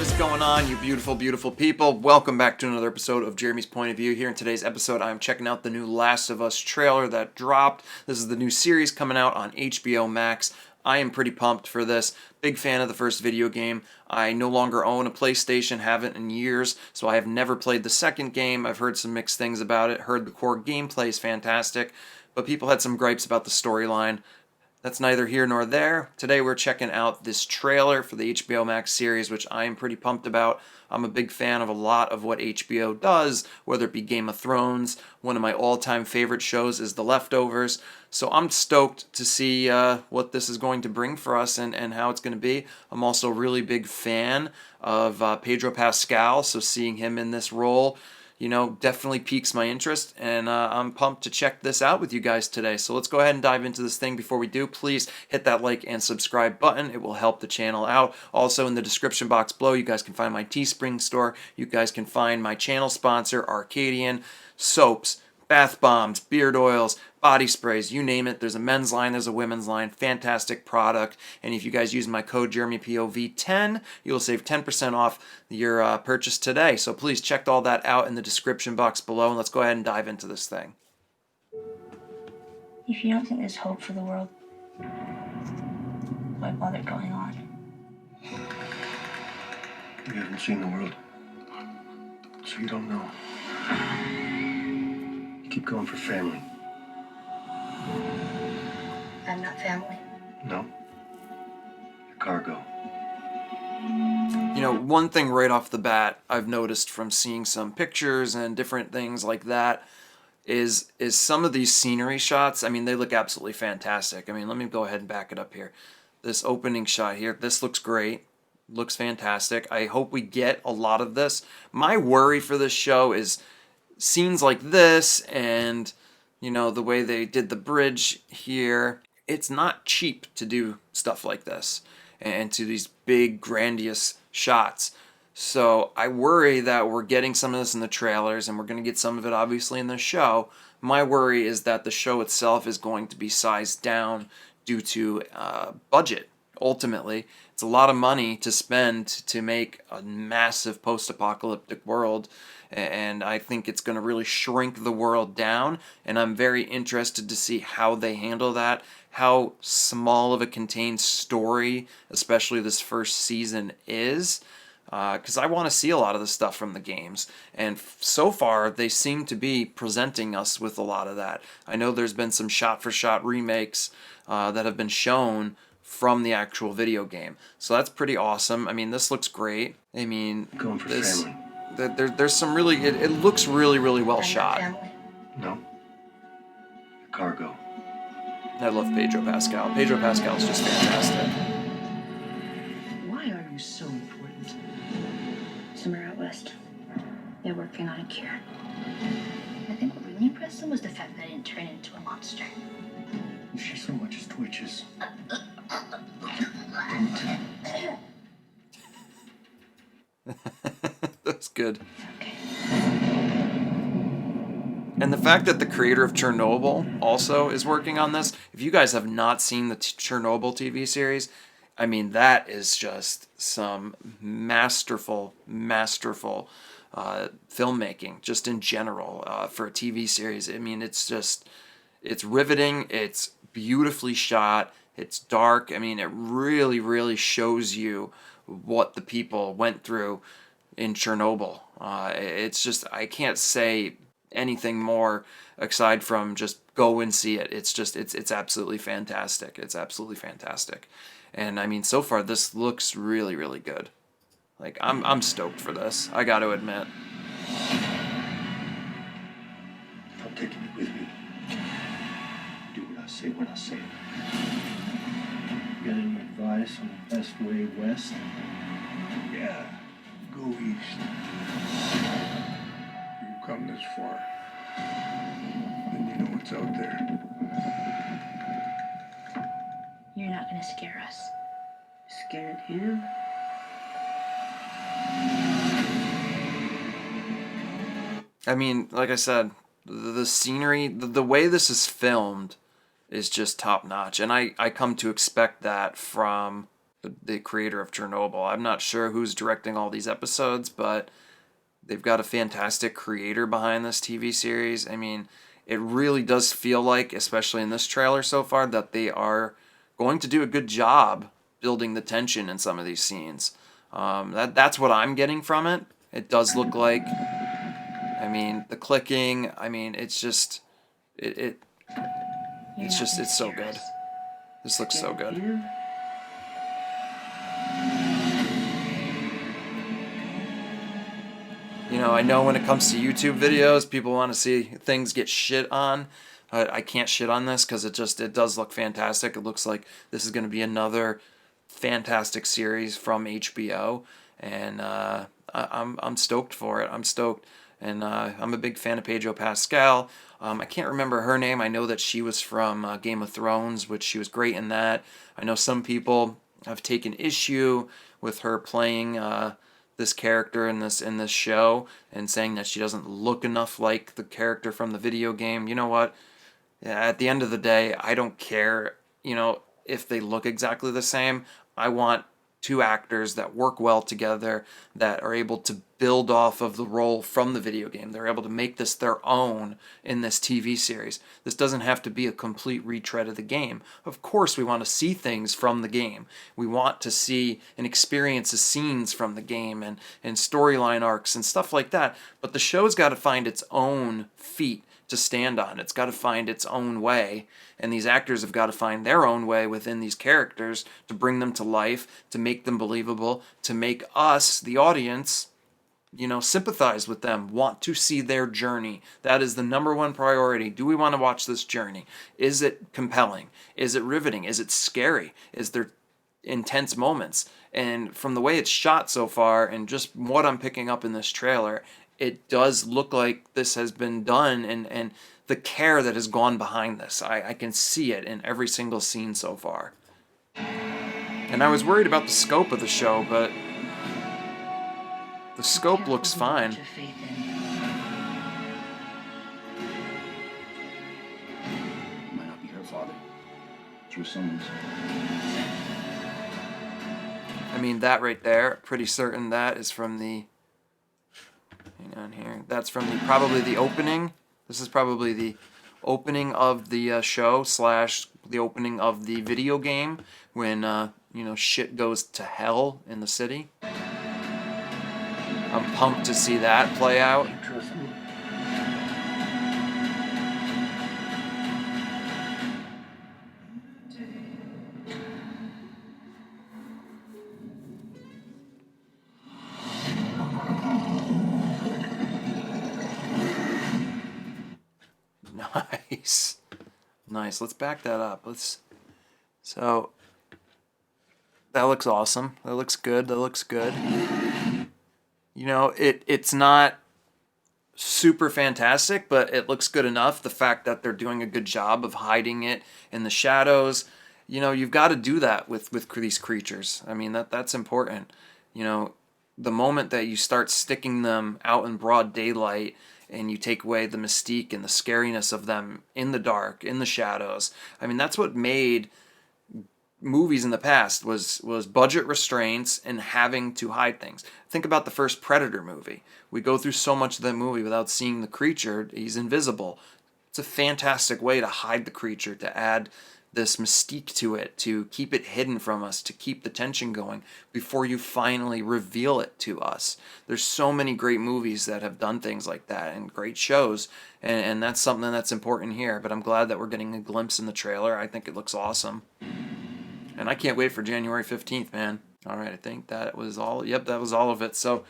What is going on, you beautiful, beautiful people? Welcome back to another episode of Jeremy's Point of View. Here in today's episode, I'm checking out the new Last of Us trailer that dropped. This is the new series coming out on HBO Max. I am pretty pumped for this. Big fan of the first video game. I no longer own a PlayStation, haven't in years, so I have never played the second game. I've heard some mixed things about it, heard the core gameplay is fantastic, but people had some gripes about the storyline. That's neither here nor there. Today we're checking out this trailer for the HBO Max series, which I am pretty pumped about. I'm a big fan of a lot of what HBO does, whether it be Game of Thrones. One of my all-time favorite shows is The Leftovers. So I'm stoked to see what this is going to bring for us and how it's going to be. I'm also a really big fan of Pedro Pascal, so seeing him in this role, you know, definitely piques my interest, and I'm pumped to check this out with you guys today. So let's go ahead and dive into this thing. Before we do, please hit that like and subscribe button. It will help the channel out. Also, in the description box below, you guys can find my Teespring store. You guys can find my channel sponsor, Arcadian, soaps, bath bombs, beard oils, body sprays, you name it. There's a men's line, there's a women's line. Fantastic product. And if you guys use my code JeremyPOV10, you'll save 10% off your purchase today. So please check all that out in the description box below, and let's go ahead and dive into this thing. If you don't think there's hope for the world, why bother going on? You haven't seen the world, so you don't know. You keep going for family. I'm not family. No. You're cargo. You know, one thing right off the bat I've noticed from seeing some pictures and different things like that is some of these scenery shots. I mean, they look absolutely fantastic. I mean, let me go ahead and back it up here. This opening shot here, this looks great. Looks fantastic. I hope we get a lot of this. My worry for this show is scenes like this and, you know, the way they did the bridge here. It's not cheap to do stuff like this and to these big, grandiose shots. So I worry that we're getting some of this in the trailers, and we're going to get some of it obviously in the show. My worry is that the show itself is going to be sized down due to budget. Ultimately, it's a lot of money to spend to make a massive post-apocalyptic world, and I think it's going to really shrink the world down, and I'm very interested to see how they handle that, how small of a contained story, especially this first season, is, because I want to see a lot of the stuff from the games, and so far they seem to be presenting us with a lot of that. I know there's been some shot-for-shot remakes that have been shown from the actual video game, so that's pretty awesome. I mean, this looks great. I mean, Going for family. There's some really, it looks really, really well I'm shot. not family. No. You're cargo. I love Pedro Pascal. Pedro Pascal is just fantastic. Why are you so important? Somewhere out west, they're working on a cure. I think what really impressed them was the fact that I didn't turn into a monster. If she so much as twitches. That's good. Okay. And the fact that the creator of Chernobyl also is working on this. If you guys have not seen the Chernobyl TV series, I mean, that is just some masterful filmmaking, just in general, for a TV series. I mean, it's riveting. It's beautifully shot. It's dark. I mean, it really, really shows you what the people went through in Chernobyl. It's just, I can't say anything more aside from just go and see it. It's absolutely fantastic. It's absolutely fantastic. And I mean, so far this looks really, really good. Like, I'm stoked for this, I got to admit. I'm taking you with me. Do what I say when I say it. Got any advice on the best way west? Yeah. Go east. You come this far, then you know what's out there. You're not gonna scare us. Scared him? I mean, like I said, the scenery, the way this is filmed is just top notch, and I come to expect that from the creator of Chernobyl. I'm not sure who's directing all these episodes, but they've got a fantastic creator behind this TV series. I mean, it really does feel like, especially in this trailer so far, that they are going to do a good job building the tension in some of these scenes. That's what I'm getting from it. It does look like, I mean, the clicking, I mean, it's just, it's so good. This looks so good. You know, I know when it comes to YouTube videos, people want to see things get shit on. I can't shit on this because it does look fantastic. It looks like this is going to be another fantastic series from HBO, and I'm stoked for it. I'm stoked, and I'm a big fan of Pedro Pascal. I can't remember her name. I know that she was from Game of Thrones, which she was great in that. I know some people have taken issue with her playing this character in this show and saying that she doesn't look enough like the character from the video game. You know what? At the end of the day, I don't care, you know, if they look exactly the same. I want two actors that work well together, that are able to build off of the role from the video game. They're able to make this their own in this TV series. This doesn't have to be a complete retread of the game. Of course, we want to see things from the game. We want to see and experience the scenes from the game and storyline arcs and stuff like that. But the show's got to find its own feet to stand on. It's got to find its own way, and these actors have got to find their own way within these characters to bring them to life, to make them believable, to make us, the audience, you know, sympathize with them, want to see their journey. That is the number one priority. Do we want to watch this journey? Is it compelling? Is it riveting? Is it scary? Is there intense moments? And from the way it's shot so far and just what I'm picking up in this trailer, it does look like this has been done, and the care that has gone behind this. I can see it in every single scene so far. And I was worried about the scope of the show, but the scope looks fine. Might not be her father. It's your son's. I mean, that right there, pretty certain that is from the... Hang on here. That's from probably the opening. This is probably the opening of the show / the opening of the video game when, you know, shit goes to hell in the city. I'm pumped to see that play out. Trust me. Nice. Let's back that up. So that looks awesome. That looks good. You know, it's not super fantastic, but it looks good enough. The fact that they're doing a good job of hiding it in the shadows. You know, you've got to do that with these creatures. I mean, that's important. You know, the moment that you start sticking them out in broad daylight and you take away the mystique and the scariness of them in the dark, in the shadows. I mean, that's what made movies in the past was budget restraints and having to hide things. Think about the first Predator movie. We go through so much of that movie without seeing the creature. He's invisible. It's a fantastic way to hide the creature, to add this mystique to it, to keep it hidden from us, to keep the tension going before you finally reveal it to us. There's so many great movies that have done things like that and great shows, and that's something that's important here. But I'm glad that we're getting a glimpse in the trailer. I think it looks awesome. And I can't wait for January 15th, man. All right, I think that was all. Yep, that was all of it. So,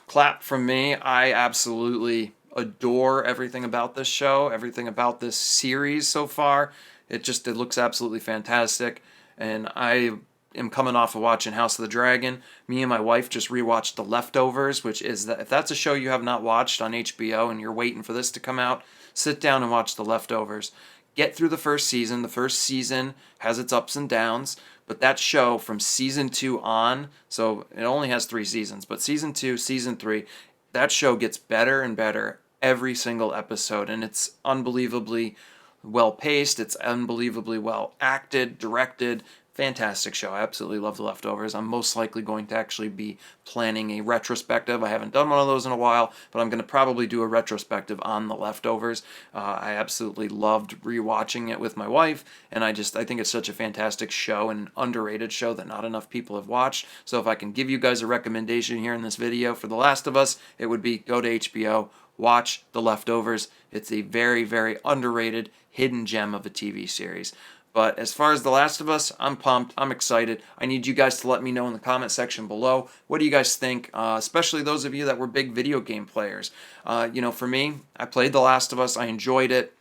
clap from me. I absolutely adore everything about this show, everything about this series so far. It looks absolutely fantastic. And I am coming off of watching House of the Dragon. Me and my wife just rewatched The Leftovers, which is if that's a show you have not watched on HBO and you're waiting for this to come out, sit down and watch The Leftovers. Get through the first season. The first season has its ups and downs, but that show from season 2 on, so it only has 3 seasons, but season 2, season 3, that show gets better and better every single episode, and it's unbelievably well paced. It's unbelievably well acted, directed, fantastic show. I absolutely love The Leftovers. I'm most likely going to actually be planning a retrospective. I haven't done one of those in a while, but I'm going to probably do a retrospective on The Leftovers. I absolutely loved rewatching it with my wife, and I think it's such a fantastic show, and underrated show that not enough people have watched. So if I can give you guys a recommendation here in this video for The Last of Us, it would be go to HBO, watch The Leftovers. It's a very, very underrated hidden gem of a TV series. But as far as The Last of Us, I'm pumped. I'm excited. I need you guys to let me know in the comment section below. What do you guys think? Especially those of you that were big video game players. For me, I played The Last of Us. I enjoyed it.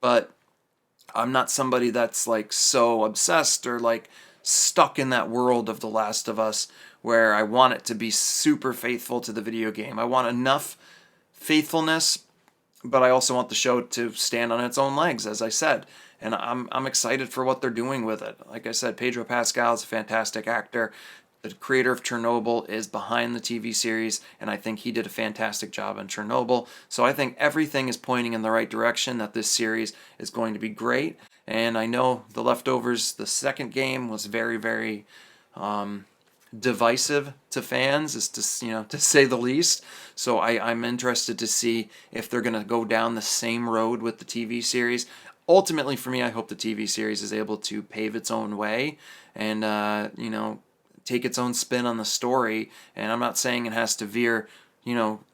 But I'm not somebody that's like so obsessed or like stuck in that world of The Last of Us where I want it to be super faithful to the video game. I want enough faithfulness, but I also want the show to stand on its own legs, as I said. And I'm excited for what they're doing with it. Like I said, Pedro Pascal is a fantastic actor. The creator of Chernobyl is behind the TV series, and I think he did a fantastic job on Chernobyl. So I think everything is pointing in the right direction, that this series is going to be great. And I know The Leftovers, the second game, was very, very divisive to fans, is to say the least. So I'm interested to see if they're going to go down the same road with the TV series. Ultimately, for me, I hope the TV series is able to pave its own way and, take its own spin on the story. And I'm not saying it has to veer,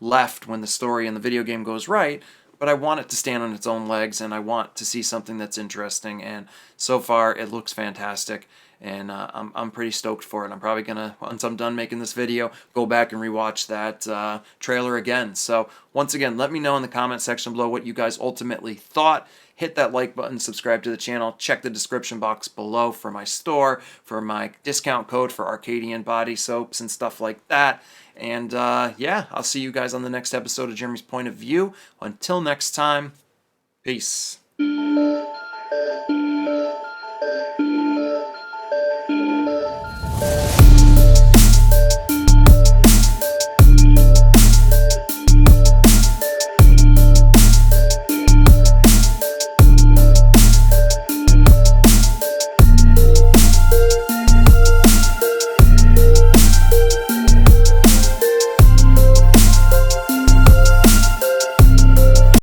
left when the story in the video game goes right, but I want it to stand on its own legs, and I want to see something that's interesting. And so far, it looks fantastic, and I'm pretty stoked for it. I'm probably gonna, once I'm done making this video, go back and rewatch that trailer again. So once again, let me know in the comment section below what you guys ultimately thought. Hit that like button, subscribe to the channel, check the description box below for my store, for my discount code for Arcadian body soaps and stuff like that. And yeah, I'll see you guys on the next episode of Jeremy's Point of View. Until next time, peace.